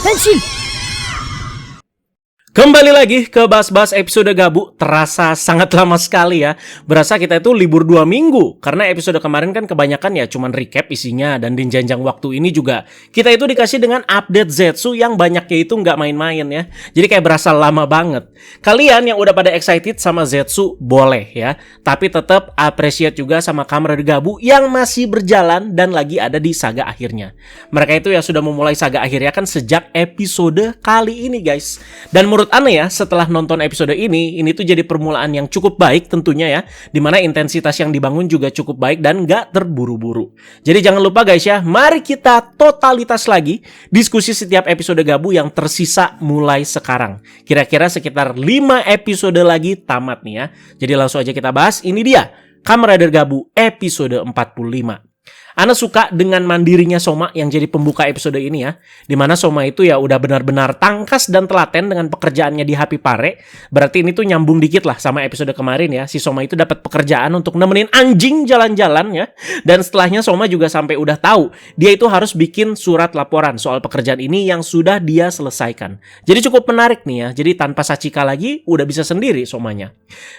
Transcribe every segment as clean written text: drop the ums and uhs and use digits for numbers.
Henshin! Kembali lagi ke bahas-bahas episode Gabu. Terasa sangat lama sekali ya. Berasa kita itu libur 2 minggu. Karena episode kemarin kan kebanyakan ya cuman recap isinya. Dan di jenjang waktu ini juga kita itu dikasih dengan update Zetsu yang banyaknya itu nggak main-main ya. Jadi kayak berasa lama banget. Kalian yang udah pada excited sama Zetsu boleh ya. Tapi tetap appreciate juga sama Kamen Rider Gabu yang masih berjalan dan lagi ada di saga akhirnya. Mereka itu ya sudah memulai saga akhirnya kan sejak episode kali ini guys. Dan menurut aneh ya, setelah nonton episode ini tuh jadi permulaan yang cukup baik tentunya ya, dimana intensitas yang dibangun juga cukup baik dan gak terburu-buru. Jadi jangan lupa guys ya, mari kita totalitas lagi diskusi setiap episode Gabu yang tersisa mulai sekarang. Kira-kira sekitar 5 episode lagi tamat nih ya. Jadi langsung aja kita bahas, ini dia Kamen Rider Gabu episode 45. Ana suka dengan mandirinya Soma yang jadi pembuka episode ini ya. Dimana Soma itu ya udah benar-benar tangkas dan telaten dengan pekerjaannya di Happy Pare. Berarti ini tuh nyambung dikit lah sama episode kemarin ya. Si Soma itu dapat pekerjaan untuk nemenin anjing jalan-jalan ya. Dan setelahnya Soma juga sampai udah tahu dia itu harus bikin surat laporan soal pekerjaan ini yang sudah dia selesaikan. Jadi cukup menarik nih ya. Jadi tanpa Sachika lagi udah bisa sendiri Somanya.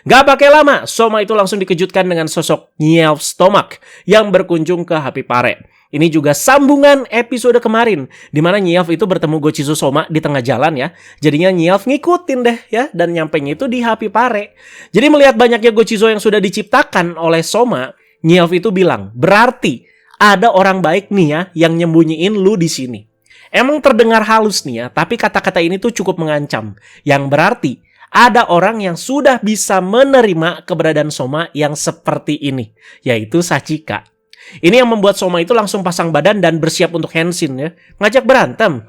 Gak pakai lama, Soma itu langsung dikejutkan dengan sosok Nyelf Stomach yang berkunjung ke Happy Pare. Ini juga sambungan episode kemarin di mana Nyelf itu bertemu Gochizu Soma di tengah jalan ya. Jadinya Nyelf ngikutin deh ya dan nyampenya itu di Happy Pare. Jadi melihat banyaknya Gochizu yang sudah diciptakan oleh Soma, Nyelf itu bilang, "Berarti ada orang baik nih ya yang nyembunyiin lu di sini." Emang terdengar halus nih ya, tapi kata-kata ini tuh cukup mengancam. Yang berarti ada orang yang sudah bisa menerima keberadaan Soma yang seperti ini, yaitu Sachika. Ini yang membuat Soma itu langsung pasang badan dan bersiap untuk Henshin ya, ngajak berantem.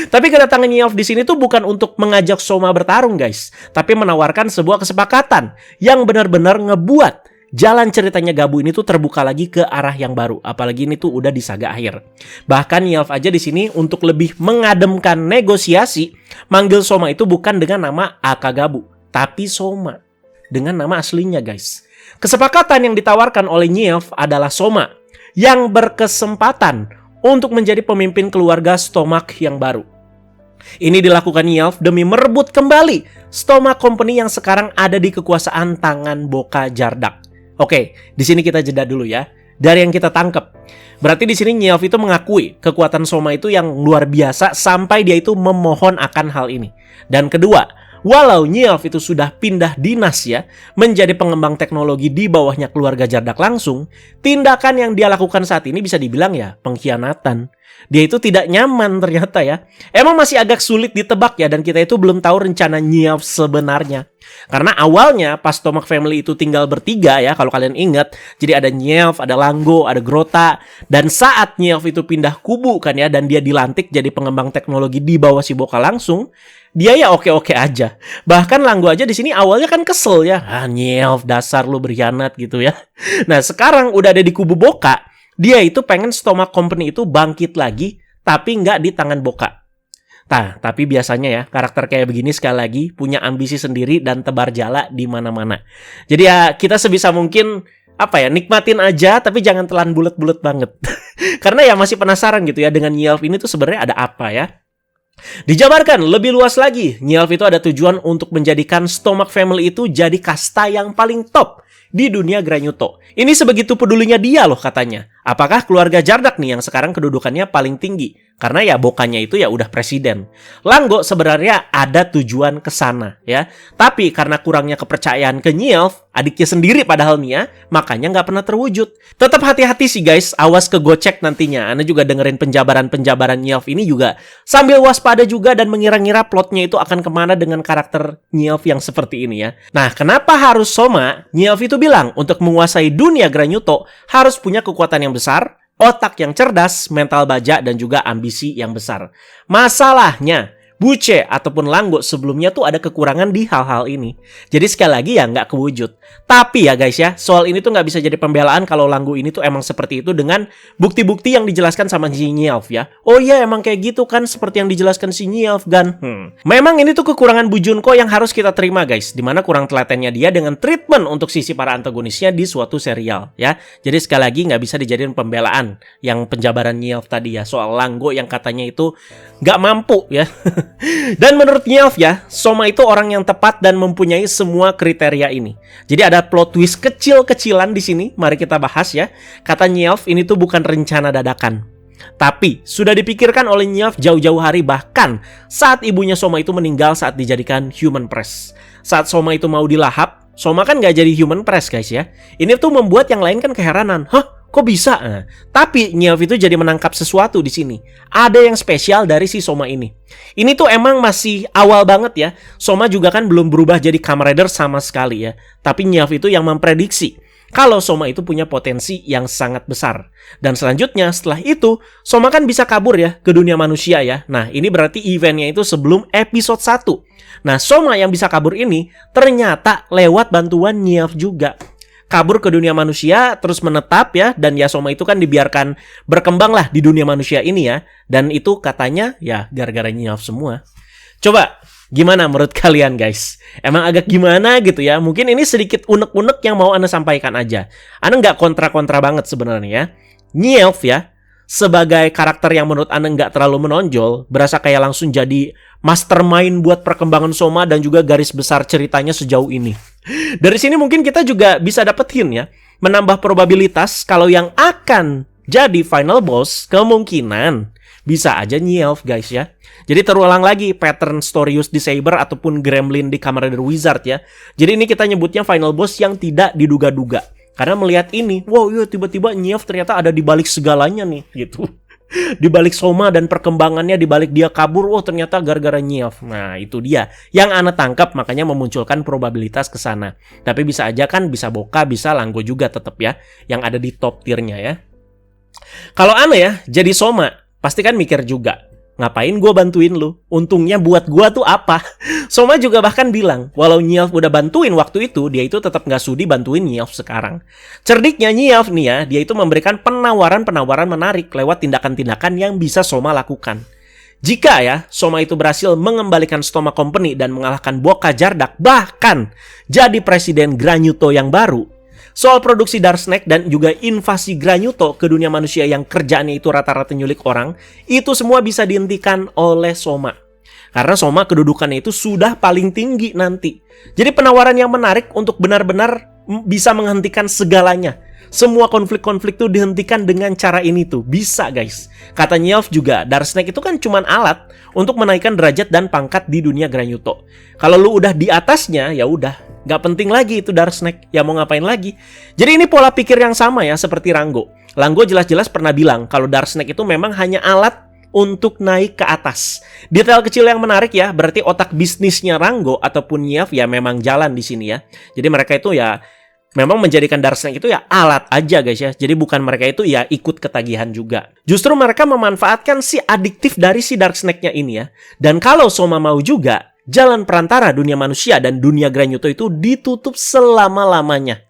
Tapi kedatangan Nyelf di sini tuh bukan untuk mengajak Soma bertarung guys, tapi menawarkan sebuah kesepakatan yang benar-benar ngebuat jalan ceritanya Gabu ini tuh terbuka lagi ke arah yang baru. Apalagi ini tuh udah di saga akhir. Bahkan Nyelf aja di sini untuk lebih mengademkan negosiasi, manggil Soma itu bukan dengan nama Akagabu, tapi Soma dengan nama aslinya guys. Kesepakatan yang ditawarkan oleh Nyelf adalah Soma yang berkesempatan untuk menjadi pemimpin keluarga Stomach yang baru. Ini dilakukan Nyelf demi merebut kembali Stomach Company yang sekarang ada di kekuasaan tangan Boka Jardak. Oke, di sini kita jeda dulu ya. Dari yang kita tangkap, berarti di sini Nyelf itu mengakui kekuatan Soma itu yang luar biasa sampai dia itu memohon akan hal ini. Dan kedua, walau Nyelf itu sudah pindah dinas ya, menjadi pengembang teknologi di bawahnya keluarga Jardak langsung, tindakan yang dia lakukan saat ini bisa dibilang ya pengkhianatan. Dia itu tidak nyaman ternyata ya. Emang masih agak sulit ditebak ya, dan kita itu belum tahu rencana Nyelf sebenarnya. Karena awalnya pas Stomach Family itu tinggal bertiga ya, kalau kalian ingat. Jadi ada Nyelf, ada Langgo, ada Grota. Dan saat Nyelf itu pindah kubu kan ya, dan dia dilantik jadi pengembang teknologi di bawah si Boka langsung, dia ya oke-oke aja. Bahkan Langgo aja di sini awalnya kan kesel ya. Nyelf dasar lu berkhianat gitu ya. Nah sekarang udah ada di kubu Boka, dia itu pengen Stomach Company itu bangkit lagi, tapi nggak di tangan Boka. Nah, tapi biasanya ya karakter kayak begini sekali lagi punya ambisi sendiri dan tebar jala di mana-mana. Jadi ya kita sebisa mungkin nikmatin aja, tapi jangan telan bulet-bulet banget. Karena ya masih penasaran gitu ya dengan Nyelf ini tuh sebenarnya ada apa ya. Dijabarkan lebih luas lagi, Nyelf itu ada tujuan untuk menjadikan Stomach Family itu jadi kasta yang paling top di dunia Granyuto. Ini sebegitu pedulinya dia loh katanya. Apakah keluarga Jardak nih yang sekarang kedudukannya paling tinggi? Karena ya Bokanya itu ya udah presiden. Langgo sebenarnya ada tujuan ke sana ya. Tapi karena kurangnya kepercayaan ke Nyelf, adiknya sendiri padahal nih ya, makanya nggak pernah terwujud. Tetap hati-hati sih guys, awas kegocek nantinya. Anda juga dengerin penjabaran-penjabaran Nyelf ini juga sambil waspada juga dan mengira-ngira plotnya itu akan kemana dengan karakter Nyelf yang seperti ini ya. Nah, kenapa harus Soma? Nyelf itu bilang untuk menguasai dunia Granyuto harus punya kekuatan yang besar, otak yang cerdas, mental baja, dan juga ambisi yang besar. Masalahnya, Buce ataupun Langgo sebelumnya tuh ada kekurangan di hal-hal ini. Jadi sekali lagi ya nggak kewujud. Tapi ya guys ya, soal ini tuh nggak bisa jadi pembelaan kalau Langgo ini tuh emang seperti itu dengan bukti-bukti yang dijelaskan sama si Nyelf ya. Oh iya emang kayak gitu kan seperti yang dijelaskan si Nyelf kan. Memang ini tuh kekurangan Bu Junko yang harus kita terima guys. Dimana kurang telatennya dia dengan treatment untuk sisi para antagonisnya di suatu serial ya. Jadi sekali lagi nggak bisa dijadiin pembelaan yang penjabaran Nyelf tadi ya. Soal Langgo yang katanya itu nggak mampu ya. Dan menurut Nyelf ya, Soma itu orang yang tepat dan mempunyai semua kriteria ini. Jadi ada plot twist kecil-kecilan di sini, mari kita bahas ya. Kata Nyelf ini tuh bukan rencana dadakan, tapi sudah dipikirkan oleh Nyelf jauh-jauh hari, bahkan saat ibunya Soma itu meninggal saat dijadikan human press. Saat Soma itu mau dilahap, Soma kan nggak jadi human press guys ya. Ini tuh membuat yang lain kan keheranan. Hah? Kok bisa? Nah, tapi Nyelf itu jadi menangkap sesuatu di sini. Ada yang spesial dari si Soma ini. Ini tuh emang masih awal banget ya. Soma juga kan belum berubah jadi Kamen Rider sama sekali ya. Tapi Nyelf itu yang memprediksi kalau Soma itu punya potensi yang sangat besar. Dan selanjutnya setelah itu, Soma kan bisa kabur ya ke dunia manusia ya. Nah, ini berarti eventnya itu sebelum episode 1. Nah, Soma yang bisa kabur ini ternyata lewat bantuan Nyelf juga. Kabur ke dunia manusia, terus menetap ya, dan ya Soma itu kan dibiarkan berkembang lah di dunia manusia ini ya, dan itu katanya ya gara-gara Nyelf semua. Coba, gimana menurut kalian guys? Emang agak gimana gitu ya, mungkin ini sedikit unek-unek yang mau Anda sampaikan aja. Anda nggak kontra-kontra banget sebenarnya ya. Nyelf ya, sebagai karakter yang menurut Anda nggak terlalu menonjol, berasa kayak langsung jadi mastermind buat perkembangan Soma dan juga garis besar ceritanya sejauh ini. Dari sini mungkin kita juga bisa dapetin ya, menambah probabilitas kalau yang akan jadi final boss kemungkinan bisa aja Nyelf guys ya. Jadi terulang lagi pattern Storius di Saber ataupun Gremlin di Kamen Rider Wizard ya. Jadi ini kita nyebutnya final boss yang tidak diduga-duga. Karena melihat ini, wow ya tiba-tiba Nyelf ternyata ada di balik segalanya nih gitu. Di balik Soma dan perkembangannya, di balik dia kabur, oh ternyata gara-gara Nyelf. Nah, itu dia yang Ana tangkap, makanya memunculkan probabilitas ke sana. Tapi bisa aja kan, bisa Boka, bisa Langgo juga tetap ya, yang ada di top tier-nya ya. Kalau Ana ya, jadi Soma, pasti kan mikir juga, ngapain gue bantuin lu? Untungnya buat gue tuh apa? Soma juga bahkan bilang, walau Nyelf udah bantuin waktu itu, dia itu tetap gak sudi bantuin Nyelf sekarang. Cerdiknya Nyelf nih ya, dia itu memberikan penawaran-penawaran menarik lewat tindakan-tindakan yang bisa Soma lakukan. Jika ya, Soma itu berhasil mengembalikan Stoma Company dan mengalahkan Boka Jardak, bahkan jadi presiden Granyuto yang baru, soal produksi Dark Snake dan juga invasi Granyuto ke dunia manusia yang kerjaannya itu rata-rata nyulik orang, itu semua bisa dihentikan oleh Soma. Karena Soma kedudukannya itu sudah paling tinggi nanti. Jadi penawaran yang menarik untuk benar-benar bisa menghentikan segalanya. Semua konflik-konflik itu dihentikan dengan cara ini tuh. Bisa guys. Kata Nyelf juga, Dark Snake itu kan cuman alat untuk menaikkan derajat dan pangkat di dunia Granyuto. Kalau lu udah di atasnya, ya udah. Gak penting lagi itu Dark Snake. Ya mau ngapain lagi? Jadi ini pola pikir yang sama ya seperti Ranggo. Ranggo jelas-jelas pernah bilang kalau Dark Snake itu memang hanya alat untuk naik ke atas. Detail kecil yang menarik ya, berarti otak bisnisnya Ranggo ataupun Nyelf ya memang jalan di sini ya. Jadi mereka itu ya memang menjadikan Dark Snake itu ya alat aja guys ya. Jadi bukan mereka itu ya ikut ketagihan juga. Justru mereka memanfaatkan si adiktif dari si Dark Snake-nya ini ya. Dan kalau Soma mau juga, jalan perantara dunia manusia dan dunia Granyuto itu ditutup selama-lamanya.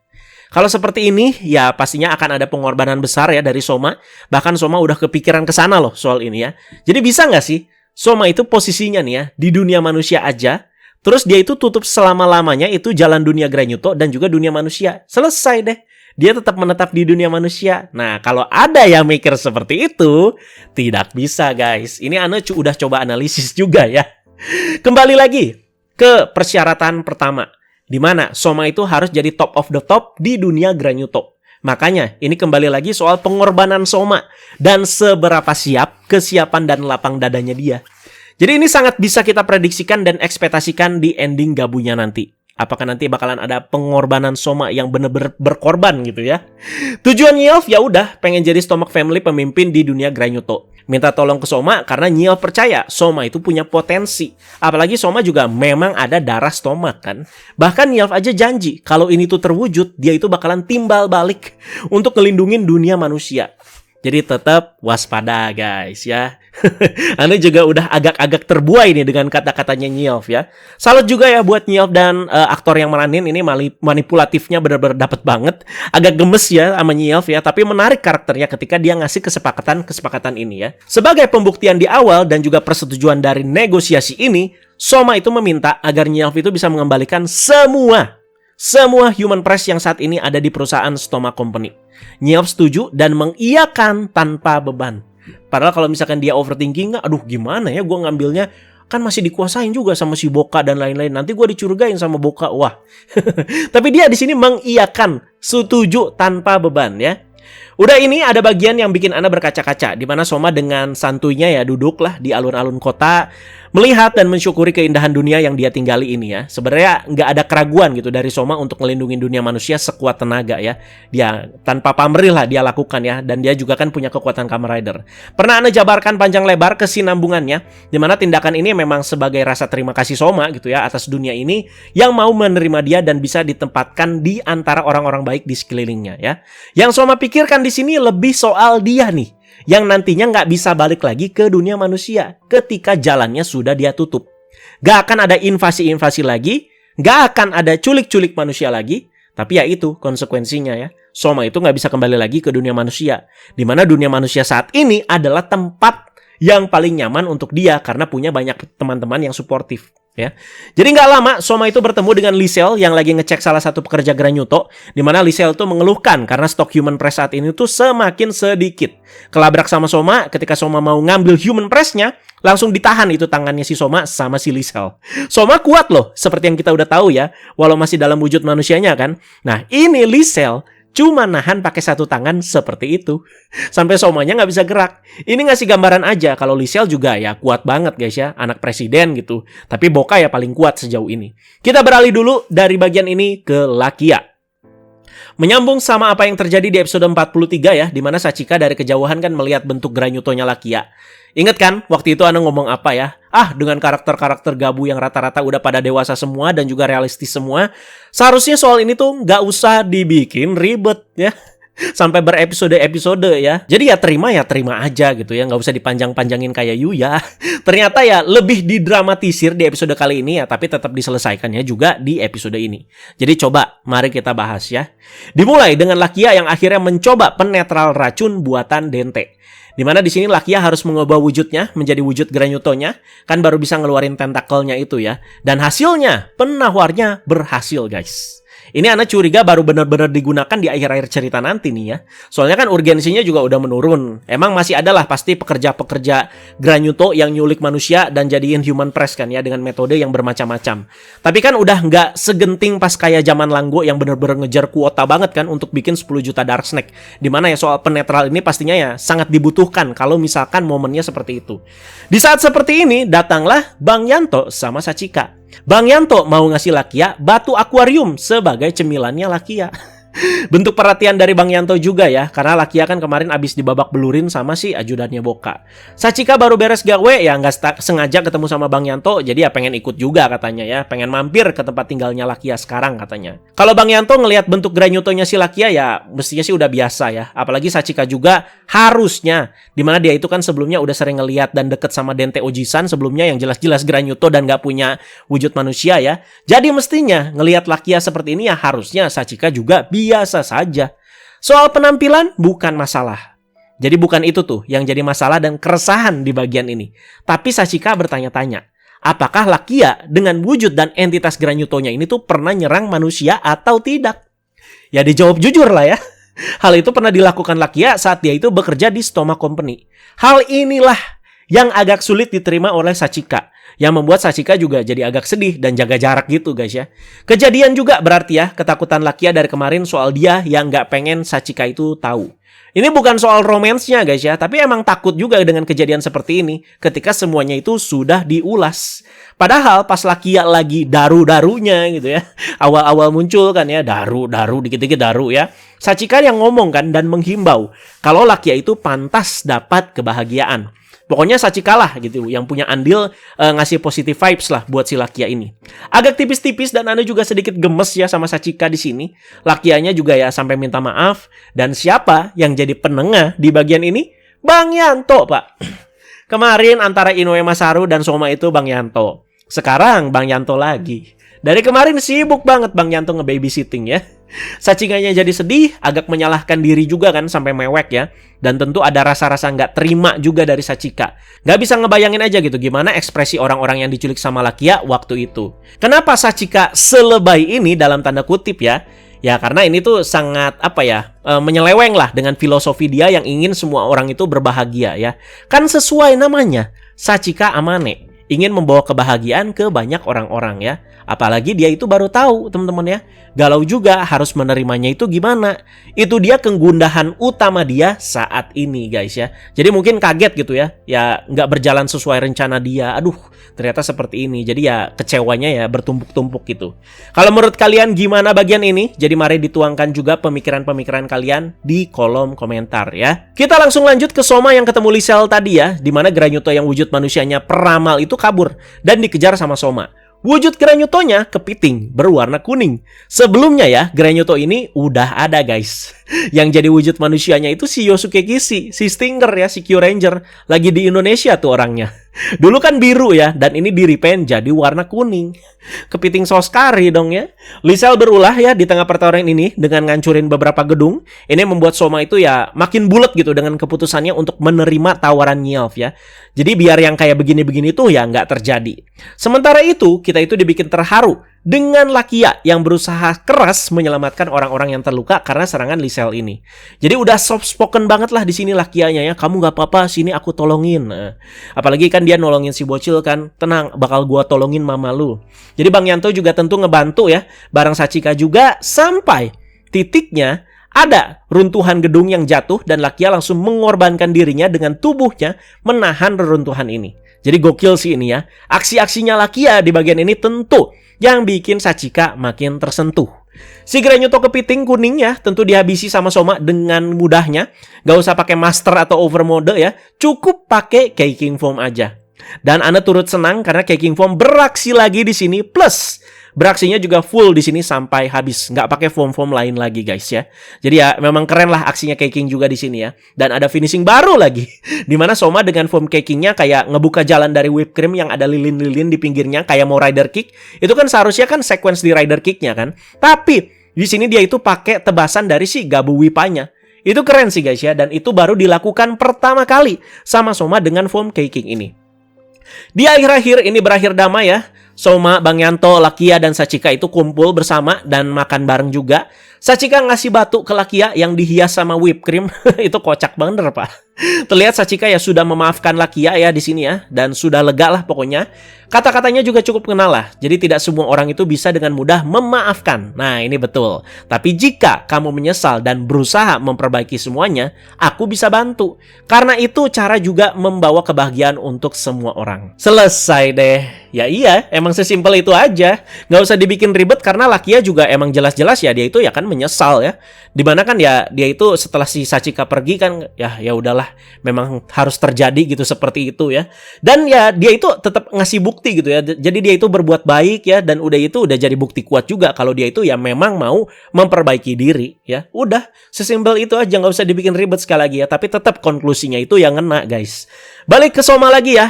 Kalau seperti ini, ya pastinya akan ada pengorbanan besar ya dari Soma. Bahkan Soma udah kepikiran ke sana loh soal ini ya. Jadi bisa nggak sih Soma itu posisinya nih ya di dunia manusia aja, terus dia itu tutup selama-lamanya itu jalan dunia Granyuto dan juga dunia manusia. Selesai deh. Dia tetap menetap di dunia manusia. Nah, kalau ada yang mikir seperti itu, tidak bisa guys. Ini Ana udah coba analisis juga ya. Kembali lagi ke persyaratan pertama, di mana Soma itu harus jadi top of the top di dunia Granyuto. Makanya ini kembali lagi soal pengorbanan Soma dan seberapa siap kesiapan dan lapang dadanya dia. Jadi ini sangat bisa kita prediksikan dan ekspektasikan di ending Gabunya nanti. Apakah nanti bakalan ada pengorbanan Soma yang bener-bener berkorban gitu ya. Tujuan Nyelf ya udah pengen jadi Stomach Family pemimpin di dunia Granyuto. Minta tolong ke Soma karena Nyelf percaya Soma itu punya potensi. Apalagi Soma juga memang ada darah Stomach kan. Bahkan Nyelf aja janji kalau ini tuh terwujud, dia itu bakalan timbal balik untuk ngelindungin dunia manusia. Jadi tetap waspada guys ya. Anda juga udah agak-agak terbuai nih dengan kata-katanya Nyeof ya. Salut juga ya buat Nyeof dan aktor yang meranin ini manipulatifnya benar-benar dapet banget. Agak gemes ya sama Nyeof ya, tapi menarik karakternya ketika dia ngasih kesepakatan ini ya. Sebagai pembuktian di awal dan juga persetujuan dari negosiasi ini, Soma itu meminta agar Nyeof itu bisa mengembalikan semua human press yang saat ini ada di perusahaan Stoma Company. Nyeof setuju dan mengiyakan tanpa beban. Padahal kalau misalkan dia overthinking, aduh gimana ya gue ngambilnya, kan masih dikuasain juga sama si Boka dan lain-lain. Nanti gue dicurigain sama Boka, wah. Tapi dia di sini mengiyakan, setuju tanpa beban ya. Udah ini ada bagian yang bikin Anda berkaca-kaca, di mana Soma dengan santuinya ya duduklah di alun-alun kota, melihat dan mensyukuri keindahan dunia yang dia tinggali ini ya. Sebenarnya nggak ada keraguan gitu dari Soma untuk melindungi dunia manusia sekuat tenaga ya. Dia tanpa pamrih lah dia lakukan ya, dan dia juga kan punya kekuatan Kamen Rider. Pernah Anda jabarkan panjang lebar kesinambungannya, di mana tindakan ini memang sebagai rasa terima kasih Soma gitu ya atas dunia ini yang mau menerima dia dan bisa ditempatkan di antara orang-orang baik di sekelilingnya ya. Yang Soma pikirkan di sini lebih soal dia nih, yang nantinya nggak bisa balik lagi ke dunia manusia ketika jalannya sudah dia tutup. Gak akan ada invasi-invasi lagi, gak akan ada culik-culik manusia lagi, tapi ya itu konsekuensinya ya. Soma itu nggak bisa kembali lagi ke dunia manusia, di mana dunia manusia saat ini adalah tempat yang paling nyaman untuk dia karena punya banyak teman-teman yang suportif. Ya. Jadi nggak lama Soma itu bertemu dengan Lisel yang lagi ngecek salah satu pekerja Granyuto, di mana Lisel tuh mengeluhkan karena stok human press saat ini tuh semakin sedikit. Kelabrak sama Soma, ketika Soma mau ngambil human press-nya, langsung ditahan itu tangannya si Soma sama si Lisel. Soma kuat loh, seperti yang kita udah tahu ya, walau masih dalam wujud manusianya kan. Nah ini Lisel cuma nahan pakai satu tangan seperti itu. Sampai Somanya nggak bisa gerak. Ini ngasih gambaran aja kalau Lisel juga ya kuat banget guys ya. Anak presiden gitu. Tapi Boka ya paling kuat sejauh ini. Kita beralih dulu dari bagian ini ke Lakia. Menyambung sama apa yang terjadi di episode 43 ya, di mana Sachika dari kejauhan kan melihat bentuk Granyutonya Lakia. Ingat kan waktu itu Anda ngomong apa ya? Dengan karakter-karakter Gabu yang rata-rata udah pada dewasa semua dan juga realistis semua, seharusnya soal ini tuh nggak usah dibikin ribet ya. Sampai berepisode-episode ya. Jadi ya terima aja gitu ya. Nggak usah dipanjang-panjangin kayak Yuya. Ternyata ya lebih didramatisir di episode kali ini ya. Tapi tetap diselesaikannya juga di episode ini. Jadi coba mari kita bahas ya. Dimulai dengan Lakia yang akhirnya mencoba penetral racun buatan Dente. Dimana di sini Lakia harus mengubah wujudnya menjadi wujud Granyutonya. Kan baru bisa ngeluarin tentakelnya itu ya. Dan hasilnya penawarnya berhasil guys. Ini Ana curiga baru benar-benar digunakan di akhir-akhir cerita nanti nih ya. Soalnya kan urgensinya juga udah menurun. Emang masih ada lah pasti pekerja-pekerja Granyuto yang nyulik manusia dan jadiin human press kan ya dengan metode yang bermacam-macam. Tapi kan udah nggak segenting pas kayak zaman Langgo yang benar-benar ngejar kuota banget kan untuk bikin 10 juta Dark Snake. Dimana ya soal penetral ini pastinya ya sangat dibutuhkan kalau misalkan momennya seperti itu. Di saat seperti ini datanglah Bang Yanto sama Sachika. Bang Yanto mau ngasih Lakia batu akuarium sebagai cemilannya Lakia. Bentuk perhatian dari Bang Yanto juga ya, karena Lakia kan kemarin abis dibabak belurin sama si ajudannya Boka. Sachika baru beres gawe ya nggak sengaja ketemu sama Bang Yanto, jadi ya pengen ikut juga katanya ya, pengen mampir ke tempat tinggalnya Lakia sekarang katanya. Kalau Bang Yanto ngelihat bentuk Granyutonya si Lakia ya mestinya sih udah biasa ya, apalagi Sachika juga harusnya, dimana dia itu kan sebelumnya udah sering ngelihat dan deket sama Dente Ojisan sebelumnya yang jelas-jelas Granyuto dan nggak punya wujud manusia ya. Jadi mestinya ngelihat Lakia seperti ini ya harusnya Sachika juga biasa saja. Soal penampilan bukan masalah. Jadi bukan itu tuh yang jadi masalah dan keresahan di bagian ini. Tapi Sachika bertanya-tanya, apakah Lakia dengan wujud dan entitas Granyutonya ini tuh pernah nyerang manusia atau tidak? Ya dijawab jujur lah ya. Hal itu pernah dilakukan Lakia saat dia itu bekerja di Stoma Company. Hal inilah yang agak sulit diterima oleh Sachika, yang membuat Sachika juga jadi agak sedih dan jaga jarak gitu guys ya. Kejadian juga berarti ya ketakutan Lakia dari kemarin soal dia yang gak pengen Sachika itu tahu. Ini bukan soal romansnya guys ya, tapi emang takut juga dengan kejadian seperti ini ketika semuanya itu sudah diulas. Padahal pas Lakia lagi daru-darunya gitu ya, awal-awal muncul kan ya, daru, dikit-dikit daru ya. Sachika yang ngomong kan dan menghimbau kalau Lakia itu pantas dapat kebahagiaan. Pokoknya Sachika lah gitu yang punya andil ngasih positive vibes lah buat si Lakia ini. Agak tipis-tipis dan Anda juga sedikit gemes ya sama Sachika di sini. Lakianya juga ya sampai minta maaf. Dan siapa yang jadi penengah di bagian ini? Bang Yanto, Pak. Kemarin antara Inoue Masaru dan Soma itu Bang Yanto. Sekarang Bang Yanto lagi. Dari kemarin sibuk banget Bang Yanto nge-babysitting ya. Sachikanya jadi sedih, agak menyalahkan diri juga kan sampai mewek ya. Dan tentu ada rasa-rasa nggak terima juga dari Sachika. Nggak bisa ngebayangin aja gitu gimana ekspresi orang-orang yang diculik sama Lakia waktu itu. Kenapa Sachika selebay ini dalam tanda kutip ya? Ya karena ini tuh sangat menyeleweng lah dengan filosofi dia yang ingin semua orang itu berbahagia ya. Kan sesuai namanya, Sachika Amane. Ingin membawa kebahagiaan ke banyak orang-orang ya. Apalagi dia itu baru tahu teman-teman ya. Galau juga harus menerimanya itu gimana. Itu dia kegundahan utama dia saat ini guys ya. Jadi mungkin kaget gitu ya. Ya nggak berjalan sesuai rencana dia. Aduh ternyata seperti ini. Jadi ya kecewanya ya bertumpuk-tumpuk gitu. Kalau menurut kalian gimana bagian ini? Jadi mari dituangkan juga pemikiran-pemikiran kalian di kolom komentar ya. Kita langsung lanjut ke Soma yang ketemu Lisel tadi ya. Dimana Granyuto yang wujud manusianya peramal itu kabur dan dikejar sama Soma. Wujud Granyutonya kepiting berwarna kuning. Sebelumnya ya, Granyuto ini udah ada guys. Yang jadi wujud manusianya itu si Yosuke Kishi, si Stinger ya, si Q-Ranger. Lagi di Indonesia tuh orangnya. Dulu kan biru ya, dan ini di repaint jadi warna kuning. Kepiting saus kari dong ya. Lisel berulah ya di tengah pertarungan ini dengan ngancurin beberapa gedung. Ini membuat Soma itu ya makin bulat gitu dengan keputusannya untuk menerima tawaran Nyelf ya. Jadi biar yang kayak begini-begini tuh ya nggak terjadi. Sementara itu, kita itu dibikin terharu dengan Lakia yang berusaha keras menyelamatkan orang-orang yang terluka karena serangan Lisel ini. Jadi udah soft spoken banget lah di sini Lakianya ya. Kamu nggak apa-apa, sini aku tolongin. Apalagi kan dia nolongin si bocil kan. Tenang, bakal gua tolongin mama lu. Jadi Bang Yanto juga tentu ngebantu ya. Bareng Sachika juga sampai titiknya ada runtuhan gedung yang jatuh dan Lakia langsung mengorbankan dirinya dengan tubuhnya menahan reruntuhan ini. Jadi gokil sih ini ya. Aksi-aksinya Lakia di bagian ini tentu yang bikin Sachika makin tersentuh. Si Granyuto kepiting kuning ya tentu dihabisi sama Soma dengan mudahnya. Gak usah pakai master atau overmode ya. Cukup pakai Keiking Foam aja. Dan Anda turut senang karena Keiking Foam beraksi lagi di sini. Plus beraksinya juga full di sini sampai habis, nggak pakai foam lain lagi guys ya. Jadi ya memang keren lah aksinya Keiking juga di sini ya. Dan ada finishing baru lagi, dimana Soma dengan foam Keikingnya kayak ngebuka jalan dari whipped cream yang ada lilin-lilin di pinggirnya kayak mau rider kick. Itu kan seharusnya kan sequence di rider kicknya kan. Tapi di sini dia itu pakai tebasan dari si Gabu Wipanya. Itu keren sih guys ya. Dan itu baru dilakukan pertama kali sama Soma dengan foam Keiking ini. Di akhir-akhir ini berakhir damai ya. Soma, Bang Yanto, Lakia, dan Sachika itu kumpul bersama dan makan bareng juga. Sachika ngasih batu ke Lakia yang dihias sama whipped cream. Itu kocak banget, Pak. Terlihat Sachika ya sudah memaafkan Lakia ya di sini ya. Dan sudah lega lah pokoknya. Kata-katanya juga cukup kenal lah. Jadi tidak semua orang itu bisa dengan mudah memaafkan. Nah ini betul. Tapi jika kamu menyesal dan berusaha memperbaiki semuanya, aku bisa bantu. Karena itu cara juga membawa kebahagiaan untuk semua orang. Selesai deh. Ya iya, emang sesimpel itu aja. Nggak usah dibikin ribet karena Lakia juga emang jelas-jelas ya dia itu ya kan menyesal ya. Dimana kan ya dia itu setelah si Sachika pergi kan ya udahlah, memang harus terjadi gitu seperti itu ya. Dan ya dia itu tetap ngasih bukti gitu ya. Jadi dia itu berbuat baik ya dan udah itu udah jadi bukti kuat juga kalau dia itu ya memang mau memperbaiki diri ya. Udah sesimpel itu aja, nggak usah dibikin ribet sekali lagi ya. Tapi tetap konklusinya itu yang ngena guys. Balik ke Soma lagi ya.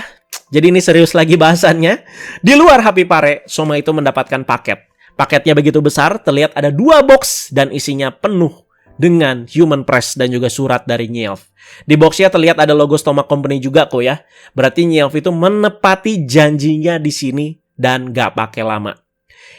Jadi ini serius lagi bahasannya. Di luar Happy Pare, Soma itu mendapatkan paket. Paketnya begitu besar, terlihat ada 2 box dan isinya penuh dengan human press dan juga surat dari Nyelf. Di boxnya terlihat ada logo Stomach Company juga kok ya. Berarti Nyelf itu menepati janjinya di sini dan gak pakai lama.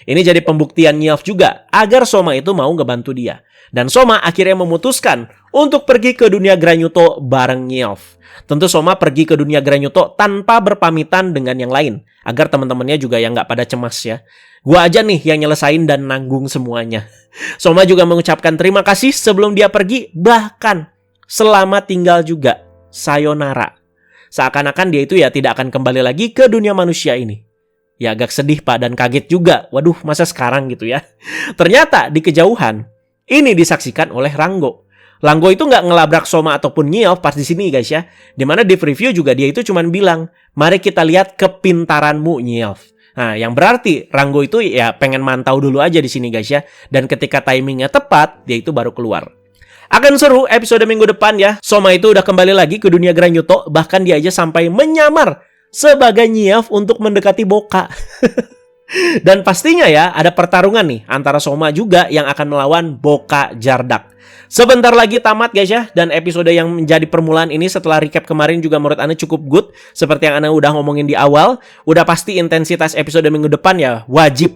Ini jadi pembuktian Nyelf juga agar Soma itu mau ngebantu dia. Dan Soma akhirnya memutuskan untuk pergi ke dunia Granyuto bareng Nyelf. Tentu Soma pergi ke dunia Granyuto tanpa berpamitan dengan yang lain. Agar teman-temannya juga yang nggak pada cemas ya. Gua aja nih yang nyelesain dan nanggung semuanya. Soma juga mengucapkan terima kasih sebelum dia pergi. Bahkan selamat tinggal juga. Sayonara. Seakan-akan dia itu ya tidak akan kembali lagi ke dunia manusia ini. Ya agak sedih Pak dan kaget juga. Waduh masa sekarang gitu ya. Ternyata di kejauhan ini disaksikan oleh Ranggo. Langgo itu nggak ngelabrak Soma ataupun Nyeof pas di sini guys ya. Dimana di preview juga dia itu cuman bilang, mari kita lihat kepintaranmu Nyeof. Nah, yang berarti Ranggo itu ya pengen mantau dulu aja di sini guys ya. Dan ketika timingnya tepat, dia itu baru keluar. Akan seru episode minggu depan ya. Soma itu udah kembali lagi ke dunia Grangyuto. Bahkan dia aja sampai menyamar sebagai Nyeof untuk mendekati Boka. Dan pastinya ya ada pertarungan nih antara Soma juga yang akan melawan Boka Jardak. Sebentar lagi tamat guys ya. Dan episode yang menjadi permulaan ini setelah recap kemarin juga menurut Ana cukup good. Seperti yang Ana udah ngomongin di awal. Udah pasti intensitas episode minggu depan ya wajib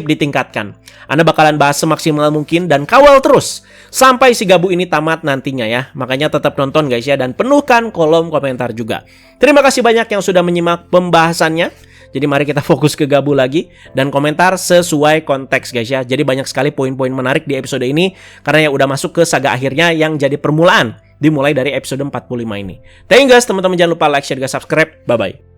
ditingkatkan. Ana bakalan bahas semaksimal mungkin dan kawal terus sampai si Gabu ini tamat nantinya ya. Makanya tetap nonton guys ya dan penuhkan kolom komentar juga. Terima kasih banyak yang sudah menyimak pembahasannya. Jadi mari kita fokus ke Gabu lagi dan komentar sesuai konteks guys ya. Jadi banyak sekali poin-poin menarik di episode ini karena ya udah masuk ke saga akhirnya yang jadi permulaan dimulai dari episode 45 ini. Thank you guys teman-teman, jangan lupa like, share, dan subscribe. Bye bye.